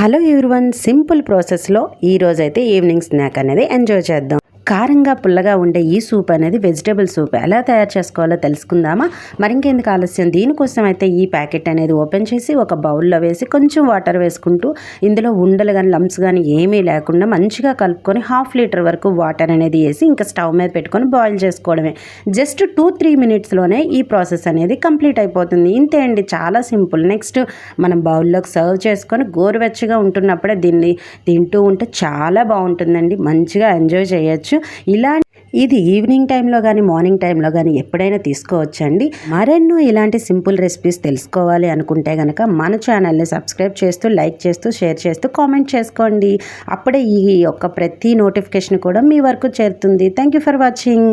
Hello everyone, simple ప్రాసెస్లో ఈరోజైతే evening snack అనేది ఎంజాయ్ చేద్దాం. కారంగా పుల్లగా ఉండే ఈ సూప్ అనేది వెజిటేబుల్ సూప్ ఎలా తయారు చేసుకోవాలో తెలుసుకుందామా? మరింకెందుకు ఆలస్యం, దీనికోసం అయితే ఈ ప్యాకెట్ అనేది ఓపెన్ చేసి ఒక బౌల్లో వేసి కొంచెం వాటర్ వేసుకుంటూ ఇందులో ఉండలు కానీ లంప్స్ కానీ ఏమీ లేకుండా మంచిగా కలుపుకొని 1/2 లీటర్ వరకు వాటర్ అనేది వేసి ఇంకా స్టవ్ మీద పెట్టుకొని బాయిల్ చేసుకోవడమే. జస్ట్ 2-3 మినిట్స్లోనే ఈ ప్రాసెస్ అనేది కంప్లీట్ అయిపోతుంది. ఇంతే అండి, చాలా సింపుల్. నెక్స్ట్ మనం బౌల్లోకి సర్వ్ చేసుకొని గోరువెచ్చగా ఉంటున్నప్పుడే దీన్ని తింటూ ఉంటే చాలా బాగుంటుందండి. మంచిగా ఎంజాయ్ చేయొచ్చు. ఇది ఈవినింగ్ టైంలో కానీ మార్నింగ్ టైంలో కానీ ఎప్పుడైనా తీసుకోవచ్చండి. మరెన్నో ఇలాంటి సింపుల్ రెసిపీస్ తెలుసుకోవాలి అనుకుంటే కనుక మన ఛానల్ని సబ్స్క్రైబ్ చేస్తూ, లైక్ చేస్తూ, షేర్ చేస్తూ, కామెంట్ చేసుకోండి. అప్పుడే ఈ యొక్క ప్రతి నోటిఫికేషన్ కూడా మీ వరకు చేరుతుంది. Thank you for watching.